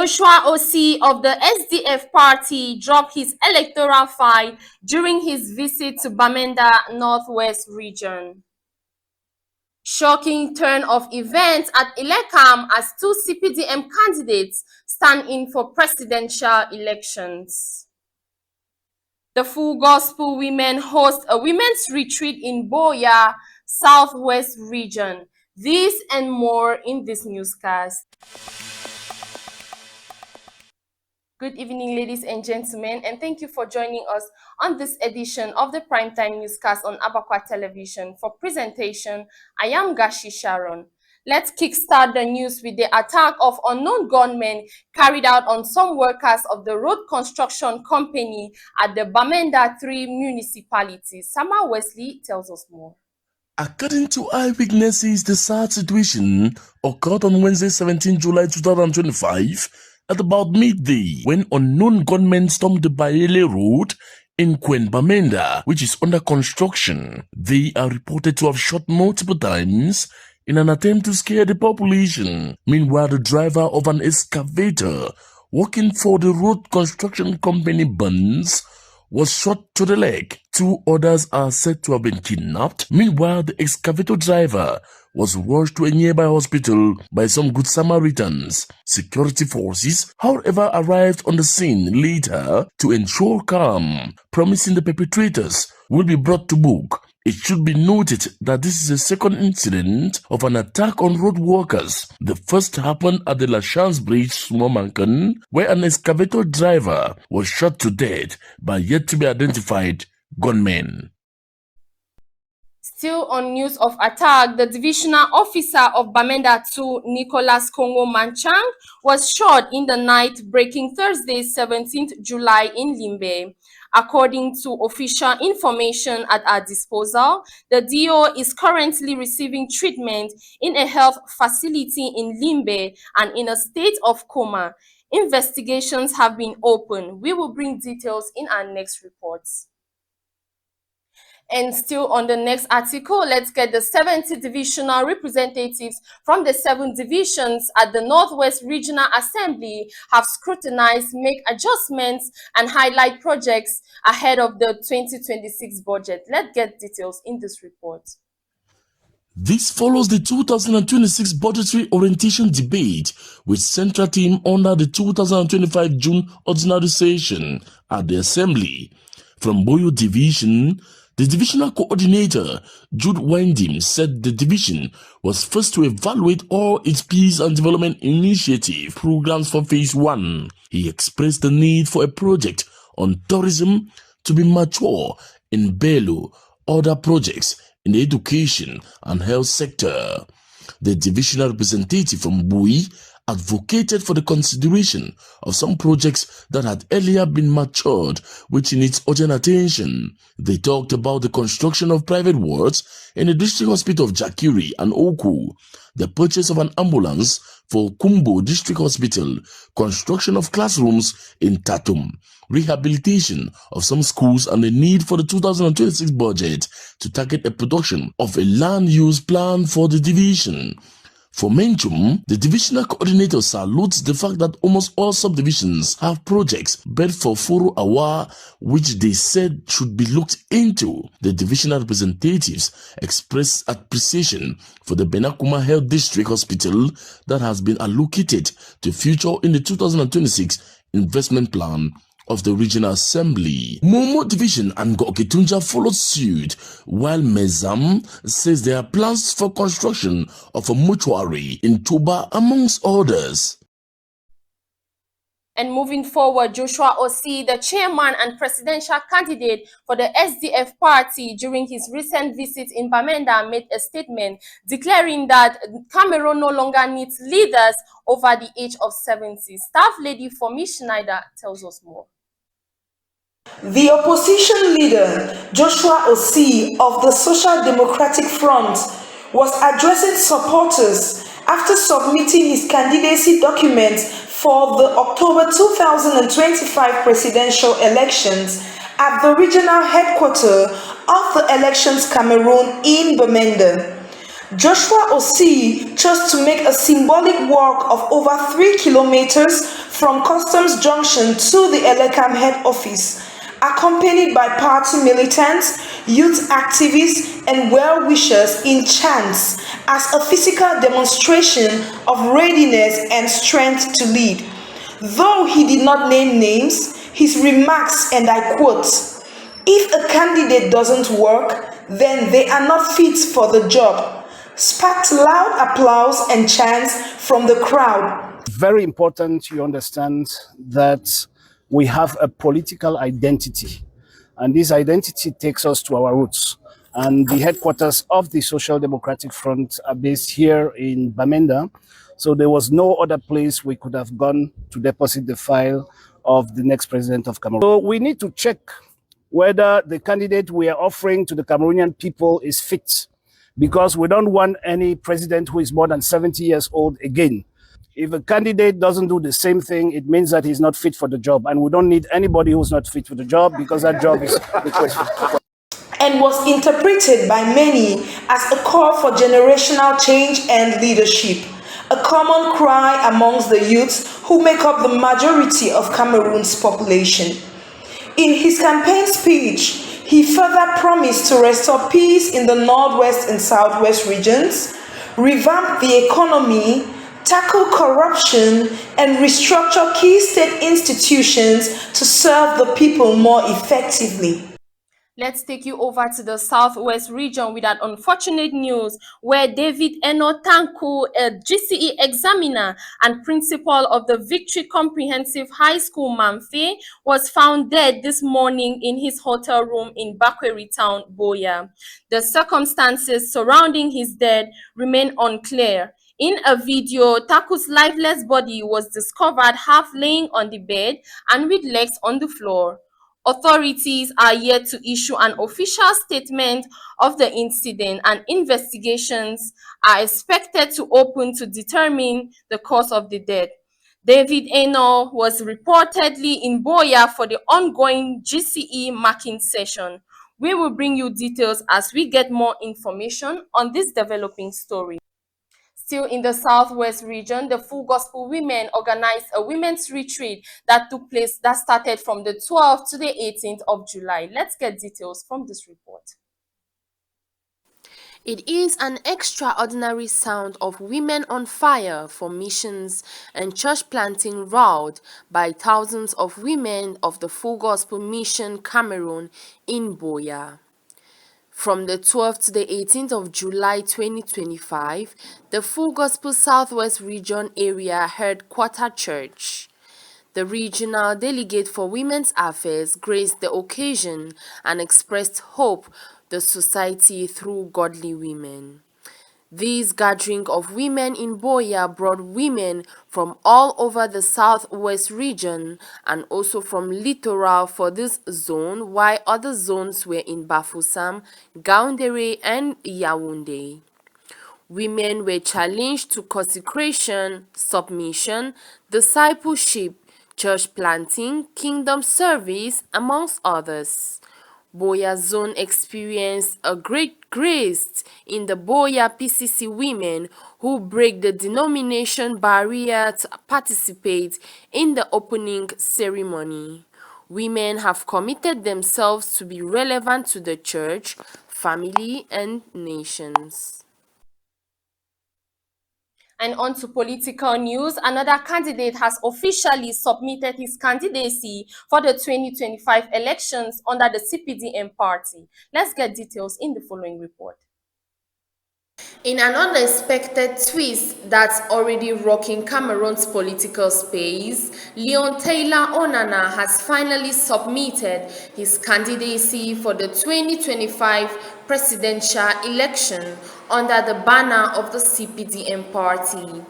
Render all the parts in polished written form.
Joshua Osi of the SDF party dropped his electoral file during his visit to Bamenda Northwest region. Shocking turn of events at Ilekam as two CPDM candidates stand in for presidential elections. The Full Gospel Women host a women's retreat in Boya, Southwest region. This and more in this newscast. Good evening, ladies and gentlemen, and thank you for joining us on this edition of the Primetime Newscast on Abakwa Television. For presentation, I am Ngashi Sharon. Let's kickstart the news with the attack of unknown gunmen carried out on some workers of the road construction company at the Bamenda 3 municipality. Sama Wesley tells us more. According to eyewitnesses, the sad situation occurred on Wednesday, 17 July 2025 at about midday when unknown gunmen stormed the Baele Road in Bamenda, which is under construction. They are reported to have shot multiple times in an attempt to scare the population. Meanwhile, the driver of an excavator working for the road construction company Buns was shot to the leg. Two others are said to have been kidnapped. Meanwhile, the excavator driver was rushed to a nearby hospital by some Good Samaritans. Security forces, however, arrived on the scene later to ensure calm, promising the perpetrators will be brought to book. It should be noted that this is the second incident of an attack on road workers. The first happened at the La Chance Bridge, Sumomankan, where an excavator driver was shot to death by yet to be identified gunmen. Still on news of attack, the divisional officer of Bamenda 2, Nicholas Kongo Manchang, was shot in the night breaking Thursday, 17th July in Limbe. According to official information at our disposal, the DO is currently receiving treatment in a health facility in Limbe and in a state of coma. Investigations have been opened. We will bring details in our next reports. And still on the next article, let's get the 70 divisional representatives from the 7 divisions at the Northwest Regional Assembly have scrutinized, make adjustments, and highlight projects ahead of the 2026 budget. Let's get details in this report. This follows the 2026 budgetary orientation debate with central theme under the 2025 June ordinary session at the Assembly. From Boyo Division, the divisional coordinator, Jude Wendim, said the division was first to evaluate all its peace and development initiative programs for Phase 1. He expressed the need for a project on tourism to be mature in Bello, other projects in the education and health sector. The divisional representative from Bui advocated for the consideration of some projects that had earlier been matured, which needs urgent attention. They talked about the construction of private wards in the district hospital of Jakiri and Oku, the purchase of an ambulance for Kumbo District Hospital, construction of classrooms in Tatum, rehabilitation of some schools, and the need for the 2026 budget to target a production of a land use plan for the division. For Menchum, the divisional coordinator salutes the fact that almost all subdivisions have projects built for Furu Awa, which they said should be looked into. The divisional representatives expressed appreciation for the Benakuma Health District Hospital that has been allocated to future in the 2026 investment plan of the Regional Assembly. Momo Division and Goketunja followed suit, while Mezam says there are plans for construction of a mortuary in Tuba, amongst others. And moving forward, Joshua Osi, the chairman and presidential candidate for the SDF party, during his recent visit in Bamenda, made a statement declaring that Cameroon no longer needs leaders over the age of 70. Staff lady for Miss Schneider tells us more. The opposition leader, Joshua Osi of the Social Democratic Front, was addressing supporters after submitting his candidacy documents for the October 2025 presidential elections at the regional headquarters of the Elections Cameroon in Bamenda. Joshua Osei chose to make a symbolic walk of over 3 kilometers from Customs Junction to the Elekam head office, accompanied by party militants, youth activists, and well-wishers in chants as a physical demonstration of readiness and strength to lead. Though he did not name names, his remarks, and I quote, "If a candidate doesn't work, then they are not fit for the job," sparked loud applause and chants from the crowd. Very important you understand that we have a political identity, and this identity takes us to our roots. And the headquarters of the Social Democratic Front are based here in Bamenda. So there was no other place we could have gone to deposit the file of the next president of Cameroon. So we need to check whether the candidate we are offering to the Cameroonian people is fit, because we don't want any president who is more than 70 years old again. If a candidate doesn't do the same thing, it means that he's not fit for the job. And we don't need anybody who's not fit for the job, because that job is the question. And was interpreted by many as a call for generational change and leadership, a common cry amongst the youths who make up the majority of Cameroon's population. In his campaign speech, he further promised to restore peace in the Northwest and Southwest regions, revamp the economy, tackle corruption, and restructure key state institutions to serve the people more effectively. Let's take you over to the Southwest region with that unfortunate news where David Eno Tanku, a GCE examiner and principal of the Victory Comprehensive High School Mamfe, was found dead this morning in his hotel room in Bakweri Town, Boya. The circumstances surrounding his death remain unclear. In a video, Taku's lifeless body was discovered half laying on the bed and with legs on the floor. Authorities are yet to issue an official statement of the incident, and investigations are expected to open to determine the cause of the death. David Eno was reportedly in Boya for the ongoing GCE marking session. We will bring you details as we get more information on this developing story. Still in the Southwest region, the Full Gospel Women organized a women's retreat that started from the 12th to the 18th of July. Let's get details from this report. It is an extraordinary sound of women on fire for missions and church planting roared by thousands of women of the Full Gospel Mission Cameroon in Boya. From the 12th to the 18th of July 2025, the Full Gospel Southwest Region Area Headquarter Church. The regional delegate for Women's Affairs graced the occasion and expressed hope the society through godly women. This gathering of women in Boya brought women from all over the Southwest region and also from littoral for this zone, while other zones were in Bafoussam, Gaoundéré, and Yaoundé. Women were challenged to consecration, submission, discipleship, church planting, kingdom service, amongst others. Boya Zone experienced a great grace in the Boya PCC women who break the denomination barrier to participate in the opening ceremony. Women have committed themselves to be relevant to the church, family, and nations. And on to political news, another candidate has officially submitted his candidacy for the 2025 elections under the CPDM party. Let's get details in the following report. In an unexpected twist that's already rocking Cameroon's political space, Leon Taylor Onana has finally submitted his candidacy for the 2025 presidential election under the banner of the CPDM party.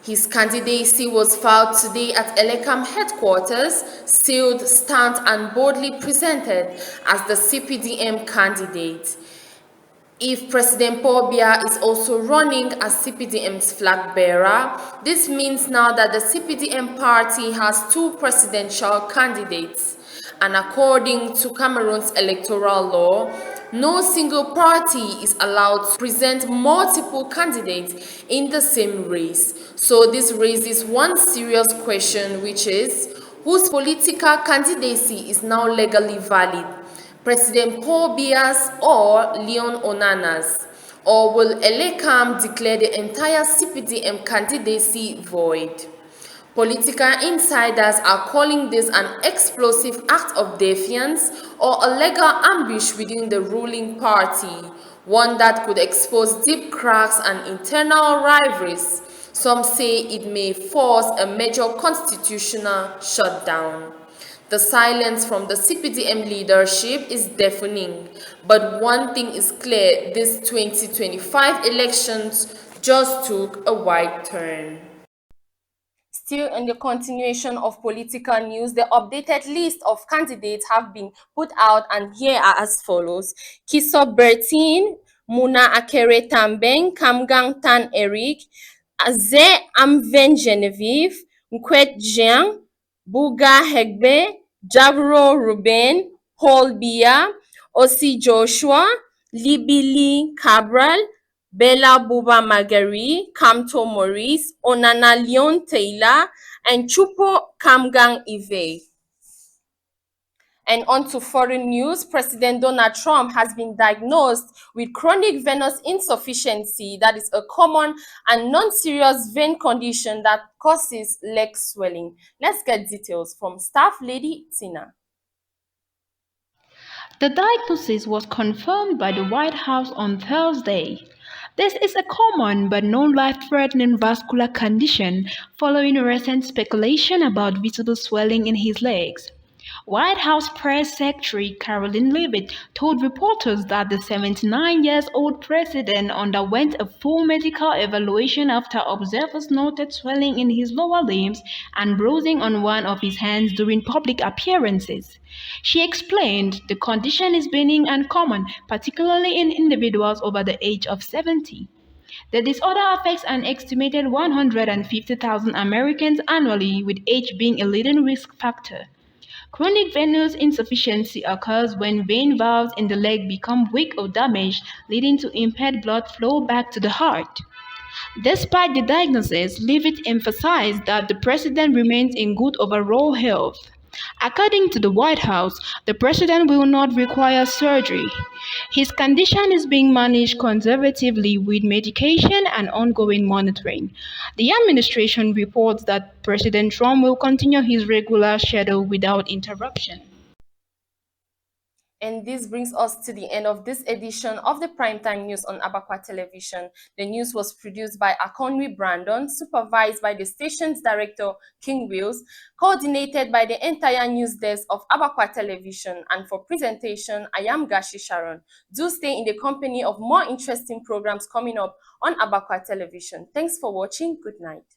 His candidacy was filed today at Elekam headquarters, sealed, stamped, and boldly presented as the CPDM candidate. If President Paul Biya is also running as CPDM's flag bearer, this means now that the CPDM party has two presidential candidates. And according to Cameroon's electoral law, No single party is allowed to present multiple candidates in the same race. So this raises one serious question, which is, whose political candidacy is now legally valid? President Paul Biya's or Leon Onana's? Or will Elekam declare the entire CPDM candidacy void? Political insiders are calling this an explosive act of defiance or a legal ambush within the ruling party, one that could expose deep cracks and internal rivalries. Some say it may force a major constitutional shutdown. The silence from the CPDM leadership is deafening, but one thing is clear: these 2025 elections just took a wide turn. Still in the continuation of political news, the updated list of candidates have been put out, and here are as follows. Kiso Bertin, Muna Akere Tambeng, Kamgang Tan Eric, Aze Amven Genevieve, Nkwet Jiang, Buga Hegbe, Jabro Ruben, Paul Biya, Osi Joshua, Libili Cabral, Bella Buba Magari, Kamto Maurice, Onana Leon Taylor, and Chupo Kamgang Ive. And on to foreign news, President Donald Trump has been diagnosed with chronic venous insufficiency, that is a common and non-serious vein condition that causes leg swelling. Let's get details from Staff Lady Tina. The diagnosis was confirmed by the White House on Thursday. This is a common but non-life-threatening vascular condition following recent speculation about visible swelling in his legs. White House Press Secretary Caroline Leavitt told reporters that the 79-year-old president underwent a full medical evaluation after observers noted swelling in his lower limbs and bruising on one of his hands during public appearances. She explained the condition is benign and common, particularly in individuals over the age of 70. The disorder affects an estimated 150,000 Americans annually, with age being a leading risk factor. Chronic venous insufficiency occurs when vein valves in the leg become weak or damaged, leading to impaired blood flow back to the heart. Despite the diagnosis, Leavitt emphasized that the president remains in good overall health. According to the White House, the president will not require surgery. His condition is being managed conservatively with medication and ongoing monitoring. The administration reports that President Trump will continue his regular schedule without interruption. And this brings us to the end of this edition of the Primetime News on Abakwa Television. The news was produced by Akonwi Brandon, supervised by the station's director, King Wills, coordinated by the entire news desk of Abakwa Television. And for presentation, I am Ngashi Sharon. Do stay in the company of more interesting programs coming up on Abakwa Television. Thanks for watching. Good night.